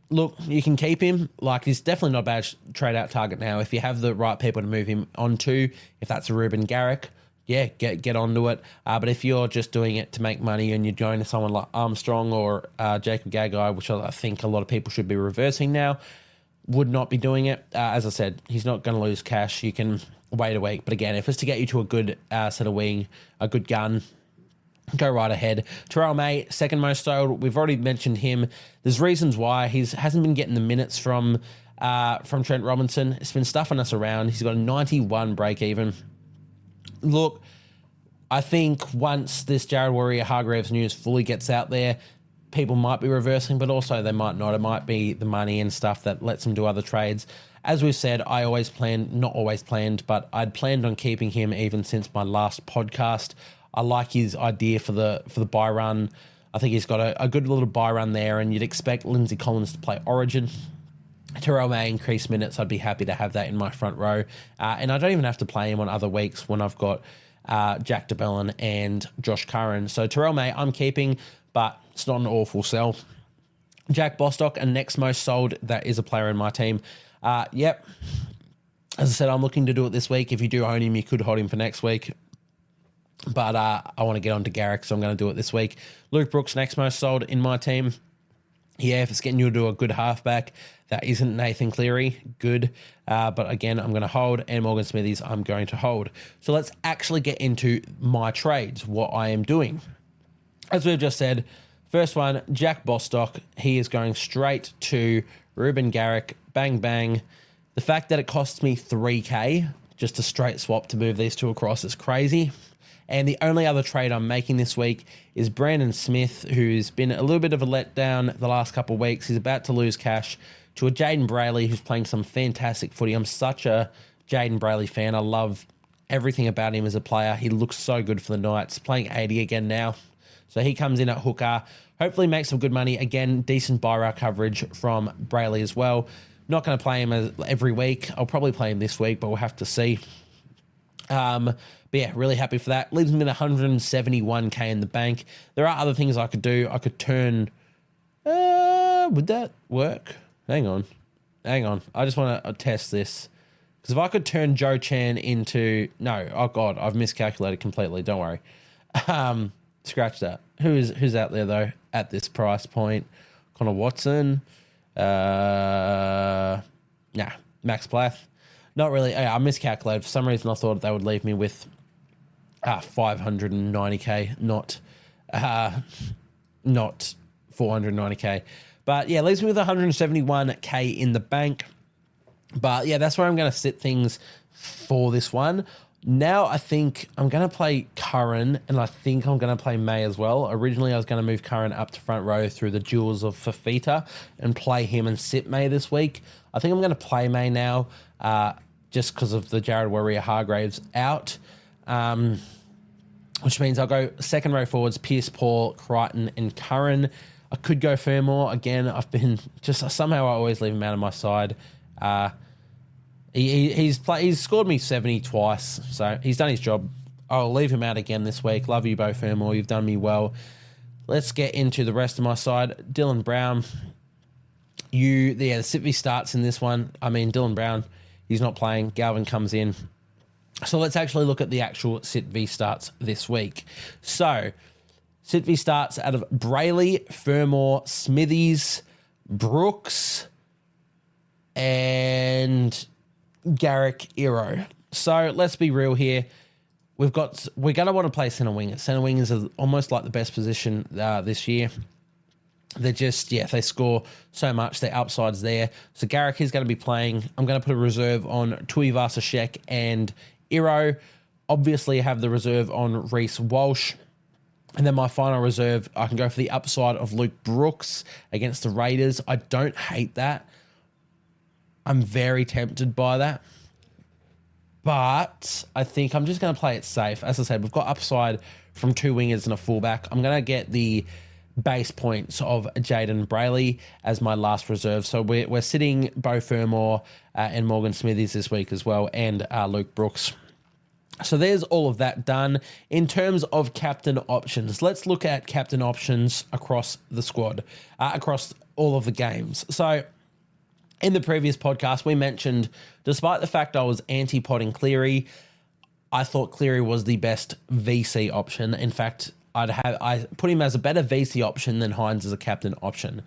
Speaker 2: Look, you can keep him. Like, he's definitely not a bad trade out target now. If you have the right people to move him onto, if that's a Ruben Garrick, yeah, get onto it. But if you're just doing it to make money and you're going to someone like Armstrong or Jacob Gagai, which I think a lot of people should be reversing now, would not be doing it. As I said, he's not going to lose cash. You can wait a week. But again, if it's to get you to a good set of wing, a good gun, go right ahead. Terrell May, second most sold. We've already mentioned him. There's reasons why. He hasn't been getting the minutes from Trent Robinson. It's been stuffing us around. He's got a 91 break even. Look, I think once this Jared Warrior-Hargreaves news fully gets out there, people might be reversing, but also they might not. It might be the money and stuff that lets them do other trades. As we've said, I always planned, not always planned, but I'd planned on keeping him even since my last podcast. I like his idea for the buy run. I think he's got a good little buy run there, and you'd expect Lindsay Collins to play Origin. Terrell May increased minutes. I'd be happy to have that in my front row. And I don't even have to play him on other weeks when I've got Jack DeBellin and Josh Curran. So Terrell May, I'm keeping, but it's not an awful sell. Jack Bostock, and next most sold. That is a player in my team. Yep. As I said, I'm looking to do it this week. If you do own him, you could hold him for next week. But I want to get on to Garrick, so I'm going to do it this week. Luke Brooks, next most sold in my team. Yeah, if it's getting you to do a good halfback, that isn't Nathan Cleary, good. But again, I'm going to hold, and Morgan Smithies, I'm going to hold. So let's actually get into my trades, what I am doing. As we've just said, first one, Jack Bostock. He is going straight to Ruben Garrick, bang, bang. The fact that it costs me $3K just a straight swap to move these two across is crazy. And the only other trade I'm making this week is Brandon Smith, who's been a little bit of a letdown the last couple of weeks. He's about to lose cash to a Jaden Brayley, who's playing some fantastic footy. I'm such a Jaden Brayley fan. I love everything about him as a player. He looks so good for the Knights, playing 80 again now. So he comes in at hooker, hopefully makes some good money. Again, decent buy row coverage from Brayley as well. Not going to play him every week. I'll probably play him this week, but we'll have to see. But yeah, really happy for that. Leaves me with 171k in the bank. There are other things I could do. I could turn... would that work? Hang on. hang on. I just want to test this. Because if I could turn Joe Chan into... No, oh, God, I've miscalculated completely. Don't worry. Scratch that. Who's out there, though, at this price point? Connor Watson. Max Plath. Not really. I miscalculated. For some reason, I thought they would leave me with 590k, not 490k. But yeah, leaves me with 171k in the bank. But yeah, that's where I'm going to sit things for this one. Now I think I'm going to play Curran, and I think I'm going to play May as well. Originally, I was going to move Curran up to front row through the Jewels of Fafita and play him and sit May this week. I think I'm going to play May now just because of the Jared Warrior-Hargraves out, which means I'll go second row forwards, Pierce, Paul, Crichton, and Curran. I could go Fermor. Again, I've been just somehow I always leave him out of my side. He's scored me 70 twice, so he's done his job. I'll leave him out again this week. Love you, Bo Fermor. You've done me well. Let's get into the rest of my side. Dylan Brown. The Sitvi starts in this one. I mean, Dylan Brown, he's not playing. Galvin comes in. So let's actually look at the actual Sitvi starts this week. So Sitvi starts out of Brayley, Fermor, Smithies, Brooks, and Garrick Iro. So let's be real here. We're going to want to play centre wingers. Centre wingers are almost like the best position this year. They're just, if they score so much, their upside's there. So Garrick is going to be playing. I'm going to put a reserve on Tuivasa-Sheck and Iro. Obviously, I have the reserve on Reece Walsh. And then my final reserve, I can go for the upside of Luke Brooks against the Raiders. I don't hate that. I'm very tempted by that. But I think I'm just going to play it safe. As I said, we've got upside from two wingers and a fullback. I'm going to get the base points of Jaden Brayley as my last reserve. So we're sitting Bo Fermor and Morgan Smithies this week as well, and Luke Brooks. So there's all of that done. In terms of captain options, let's look at captain options across the squad, across all of the games. So in the previous podcast, we mentioned, despite the fact I was anti-potting Cleary, I thought Cleary was the best VC option. In fact, I put him as a better VC option than Hines as a captain option.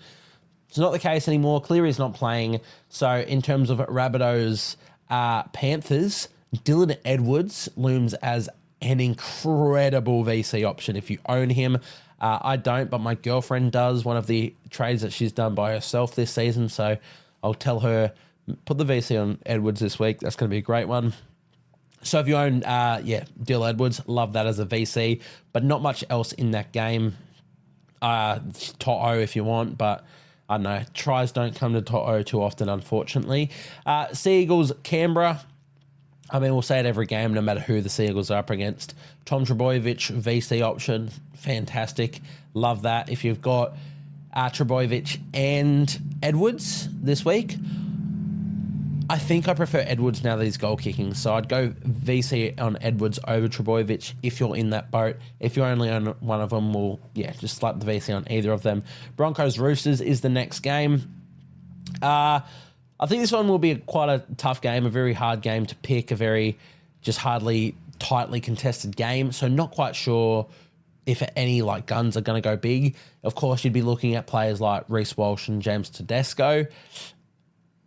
Speaker 2: It's not the case anymore. Cleary's not playing. So in terms of Rabbitohs, Panthers, Dylan Edwards looms as an incredible VC option if you own him. I don't, but my girlfriend does. One of the trades that she's done by herself this season. So I'll tell her, put the VC on Edwards this week. That's going to be a great one. So if you own, Dill Edwards, love that as a VC, but not much else in that game. Toto if you want, but I don't know. Tries don't come to Toto too often, unfortunately. Sea Eagles, Canberra. I mean, we'll say it every game, no matter who the Sea Eagles are up against. Tom Trbojevic, VC option, fantastic. Love that. If you've got Trbojevic and Edwards this week, I think I prefer Edwards now that he's goal kicking. So I'd go VC on Edwards over Trbojevic if you're in that boat. If you only own one of them, just slap the VC on either of them. Broncos Roosters is the next game. I think this one will be quite a tough game, a very hard game to pick, a very just hardly tightly contested game. So not quite sure if any guns are going to go big. Of course, you'd be looking at players like Reece Walsh and James Tedesco.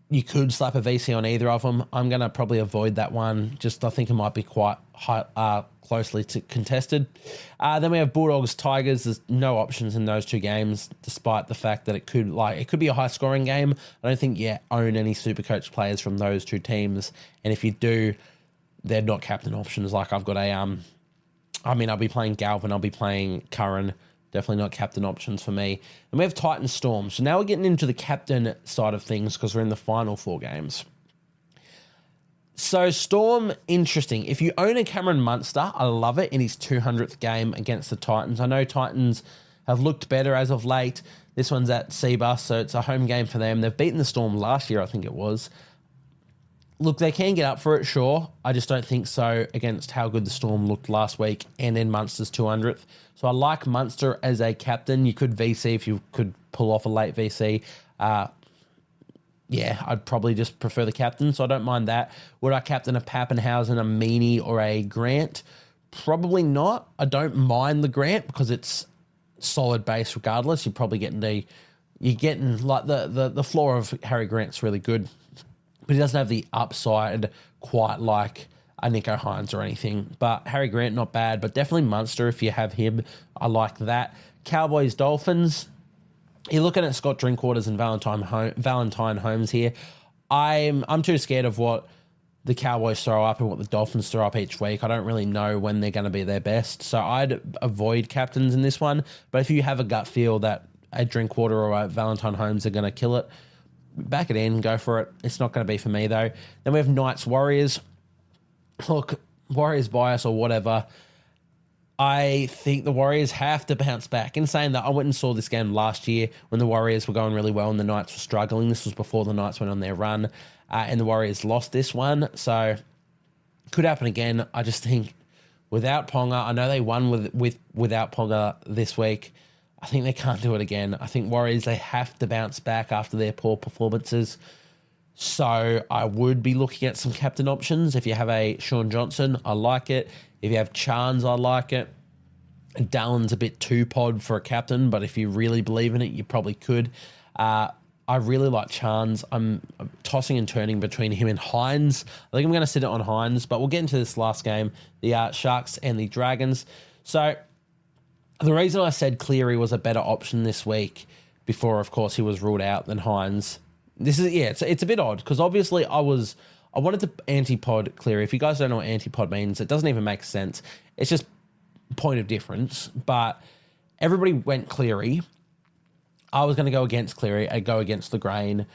Speaker 2: You could slap a VC on either of them. I'm going to probably avoid that one. I think it might be quite closely contested. Then we have Bulldogs, Tigers. There's no options in those two games, despite the fact that it could be a high scoring game. I don't think you own any Supercoach players from those two teams. And if you do, they're not captain options. I've got I'll be playing Galvin. I'll be playing Curran. Definitely not captain options for me. And we have Titans Storm. So now we're getting into the captain side of things because we're in the final four games. So Storm, interesting. If you own a Cameron Munster, I love it in his 200th game against the Titans. I know Titans have looked better as of late. This one's at Seabus, so it's a home game for them. They've beaten the Storm last year, I think it was. Look, they can get up for it, sure. I just don't think so against how good the Storm looked last week and in Munster's 200th. So I like Munster as a captain. You could VC if you could pull off a late VC. yeah, I'd probably just prefer the captain, so I don't mind that. Would I captain a Pappenhausen, a Meany, or a Grant? Probably not. I don't mind the Grant because it's solid base regardless. You're probably getting like the floor of Harry Grant's really good, but he doesn't have the upside quite like a Nico Hines or anything. But Harry Grant, not bad, but definitely Munster if you have him. I like that. Cowboys, Dolphins. You're looking at Scott Drinkwaters and Valentine Holmes here. I'm too scared of what the Cowboys throw up and what the Dolphins throw up each week. I don't really know when they're going to be their best. So I'd avoid captains in this one. But if you have a gut feel that a Drinkwater or a Valentine Holmes are going to kill it, back it in, go for it. It's not going to be for me, though. Then we have Knights, Warriors. Look, Warriors bias or whatever. I think the Warriors have to bounce back. In saying that, I went and saw this game last year when the Warriors were going really well and the Knights were struggling. This was before the Knights went on their run, and the Warriors lost this one. So could happen again. I just think without Ponga, I know they won without Ponga this week. I think they can't do it again. I think Warriors, they have to bounce back after their poor performances. So I would be looking at some captain options. If you have a Sean Johnson, I like it. If you have Chance, I like it. Dallin's a bit too pod for a captain, but if you really believe in it, you probably could. I really like Chance. I'm tossing and turning between him and Hines. I think I'm going to sit it on Hines, but we'll get into this last game, the Sharks and the Dragons. So the reason I said Cleary was a better option this week, before, of course, he was ruled out, than Hines. It's a bit odd because obviously I wanted to anti-pod Cleary. If you guys don't know what anti-pod means, it doesn't even make sense. It's just point of difference. But everybody went Cleary. I was going to go against Cleary. I go against the grain,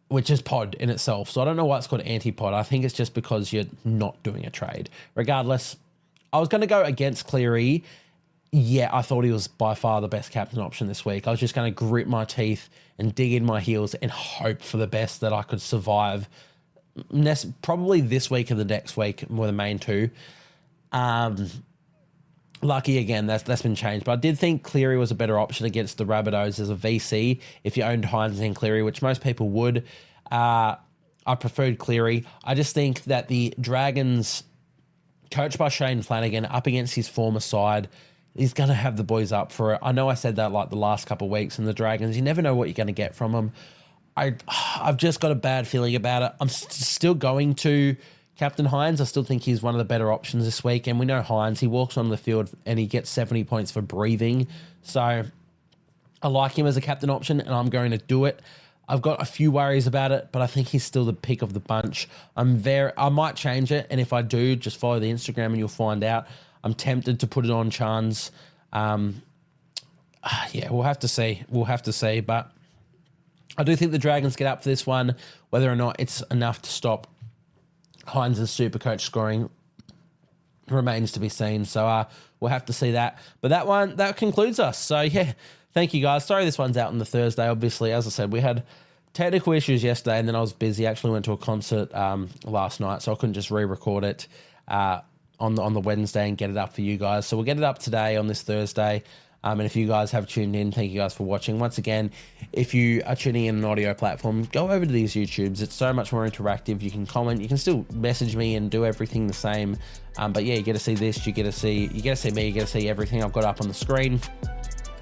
Speaker 2: which is pod in itself. So I don't know why it's called anti-pod. I think it's just because you're not doing a trade. Regardless, I was going to go against Cleary. Yeah, I thought he was by far the best captain option this week. I was just going to grit my teeth and dig in my heels and hope for the best that I could survive. Probably this week and the next week were the main two. Lucky again, that's been changed. But I did think Cleary was a better option against the Rabbitohs as a VC if you owned Hines and Cleary, which most people would. I preferred Cleary. I just think that the Dragons, coached by Shane Flanagan, up against his former side, he's going to have the boys up for it. I know I said that like the last couple of weeks, and the Dragons, you never know what you're going to get from them. I've just got a bad feeling about it. I'm still going to Captain Hines. I still think he's one of the better options this week. And we know Hines, he walks on the field and he gets 70 points for breathing. So I like him as a captain option, and I'm going to do it. I've got a few worries about it, but I think he's still the pick of the bunch. I might change it, and if I do, just follow the Instagram and you'll find out. I'm tempted to put it on Chance. We'll have to see. But I do think the Dragons get up for this one. Whether or not it's enough to stop Hines' Supercoach scoring remains to be seen. So we'll have to see that. But that concludes us. So, yeah, thank you, guys. Sorry this one's out on the Thursday. Obviously, as I said, we had technical issues yesterday, and then I was busy. I actually went to a concert last night, so I couldn't just re-record it on the Wednesday and get it up for you guys. So we'll get it up today on this Thursday. And if you guys have tuned in, thank you guys for watching. Once again, if you are tuning in an audio platform, go over to these YouTubes. It's so much more interactive. You can comment. You can still message me and do everything the same. But yeah, you get to see this. You get to see me. You get to see everything I've got up on the screen.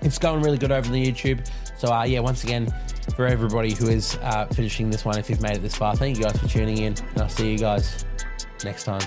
Speaker 2: It's going really good over on the YouTube. So once again, for everybody who is finishing this one, if you've made it this far, thank you guys for tuning in. And I'll see you guys next time.